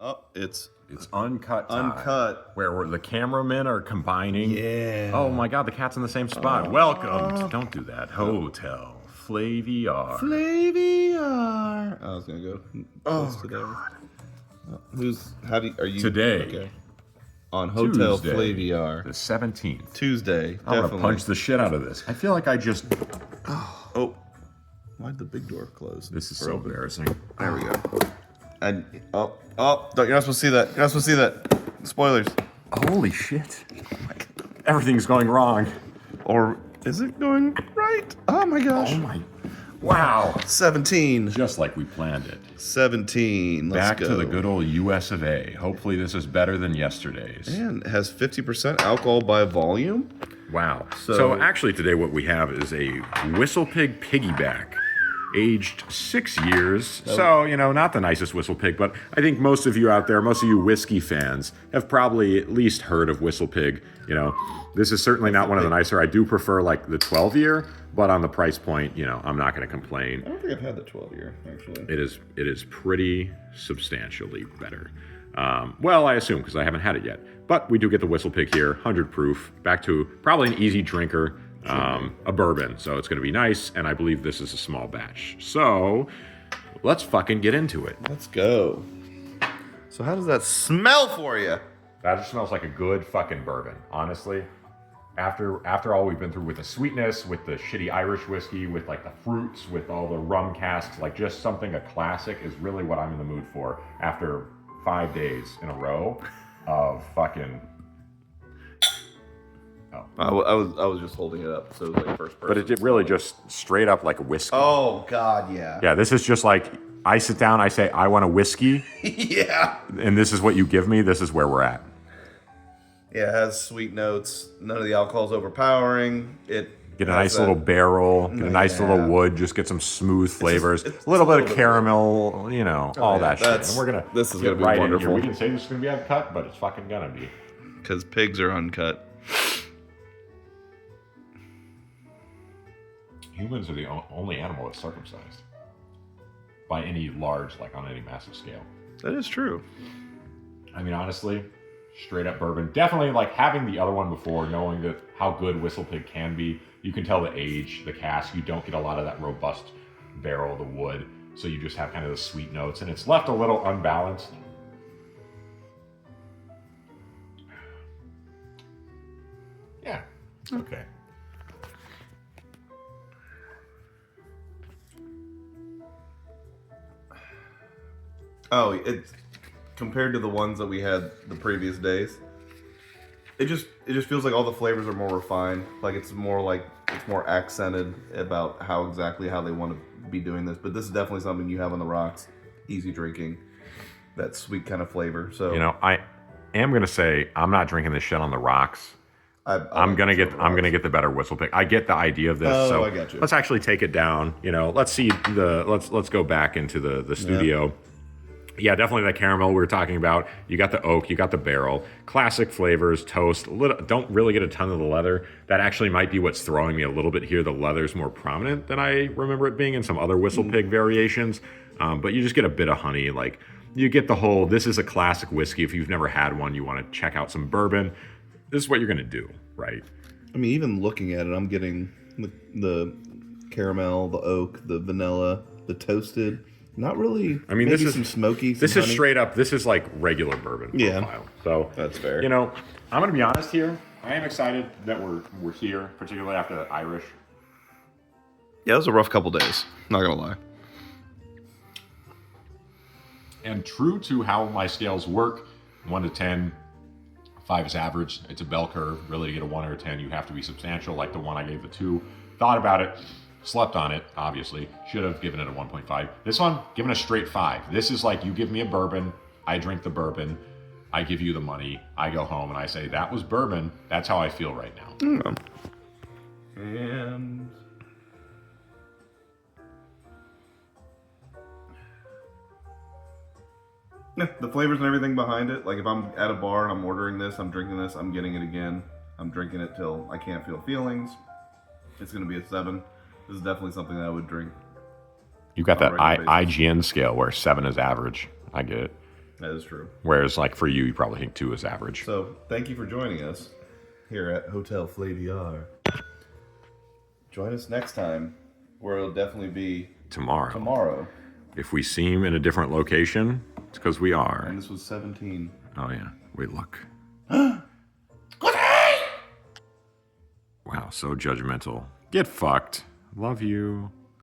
Oh, it's uncut time, uncut. where the cameramen are combining. Yeah. Oh my God, the cat's in the same spot. Welcome to, don't do that, Hotel Flaviar. Flaviar. I was gonna go. Oh today. God. Are you Today. Okay. On Hotel Tuesday, Flaviar. the 17th. Tuesday. I'm gonna punch the shit out of this. I feel like I just. Oh. Why'd the big door close? This is so embarrassing. There we go. And you're not supposed to see that. You're not supposed to see that. Spoilers. Holy shit. Everything's going wrong. Or is it going right? Oh my gosh. Oh my. Wow. 17. Just like we planned it. 17. Let's Back go. to the good old US of A. Hopefully this is better than yesterday's. And it has 50% alcohol by volume. Wow. So actually today what we have is a WhistlePig PiggyBack. Aged 6 years. So, not the nicest WhistlePig, but I think most of you out there, most of you whiskey fans, have probably at least heard of WhistlePig. This is certainly not one of the nicer. I do prefer like the 12-year, but on the price point, I'm not going to complain. I don't think I've had the 12-year, actually. It is pretty substantially better. Well, I assume, because I haven't had it yet. But we do get the WhistlePig here, 100 proof, back to probably an easy drinker. A bourbon, so it's going to be nice, and I believe this is a small batch. So, let's fucking get into it. Let's go. So how does that smell for you? That just smells like a good fucking bourbon, honestly. After all we've been through with the sweetness, with the shitty Irish whiskey, with like the fruits, with all the rum casks, like just something a classic is really what I'm in the mood for after 5 days in a row of fucking... Oh. I was just holding it up, so it was like first person. But it really just straight up like a whiskey. Oh God, yeah. Yeah, this is just like I sit down, I say I want a whiskey. Yeah. And this is what you give me. This is where we're at. Yeah, it has sweet notes. None of the alcohol's overpowering. Get a nice little barrel. Get a nice little wood. Just get some smooth flavors. A little bit of caramel. All that shit. And we're gonna. This is gonna be right wonderful. We can say this is gonna be uncut, but it's fucking gonna be. Because pigs are uncut. Humans are the only animal that's circumcised by any large, like on any massive scale. That is true. I mean, honestly, straight up bourbon. Definitely like having the other one before, knowing that how good WhistlePig can be. You can tell the age, the cask. You don't get a lot of that robust barrel, the wood. So you just have kind of the sweet notes, and it's left a little unbalanced. Yeah, it's okay. Oh, it's compared to the ones that we had the previous days. It just feels like all the flavors are more refined. Like it's more accented about how they want to be doing this. But this is definitely something you have on the rocks, easy drinking, that sweet kind of flavor. So I am gonna say I'm not drinking this shit on the rocks. I'm gonna get the better WhistlePig. I get the idea of this. Oh, so I got you. Let's actually take it down. Let's see let's go back into the studio. Yeah. Yeah, definitely that caramel we were talking about. You got the oak, you got the barrel. Classic flavors, toast. Don't really get a ton of the leather. That actually might be what's throwing me a little bit here. The leather's more prominent than I remember it being in some other WhistlePig variations. But you just get a bit of honey. Like, you get the whole, this is a classic whiskey. If you've never had one, you want to check out some bourbon. This is what you're going to do, right? I mean, even looking at it, I'm getting the caramel, the oak, the vanilla, the toasted. Not really. I mean, maybe this is some smoky. This is straight up. This is like regular bourbon profile. Yeah. So that's fair. I'm gonna be honest here. I am excited that we're here, particularly after the Irish. Yeah, it was a rough couple days. Not gonna lie. And true to how my scales work, 1 to 10, 5 is average. It's a bell curve. Really, to get a 1 or a 10, you have to be substantial. Like the one I gave the 2. Thought about it. Slept on it, obviously. Should have given it a 1.5. This one, given a straight 5. This is like, you give me a bourbon, I drink the bourbon, I give you the money, I go home and I say, that was bourbon. That's how I feel right now. And yeah, the flavors and everything behind it. Like if I'm at a bar and I'm ordering this, I'm drinking this, I'm getting it again. I'm drinking it till I can't feel feelings. It's going to be a 7. This is definitely something that I would drink. You got that IGN scale where 7 is average. I get it. That is true. Whereas, like, for you probably think 2 is average. So, thank you for joining us here at Hotel Flaviar. Join us next time, where it'll definitely be Tomorrow. If we seem in a different location, it's because we are. And this was 17. Oh, yeah. Wait, look. Wow, so judgmental. Get fucked. Love you.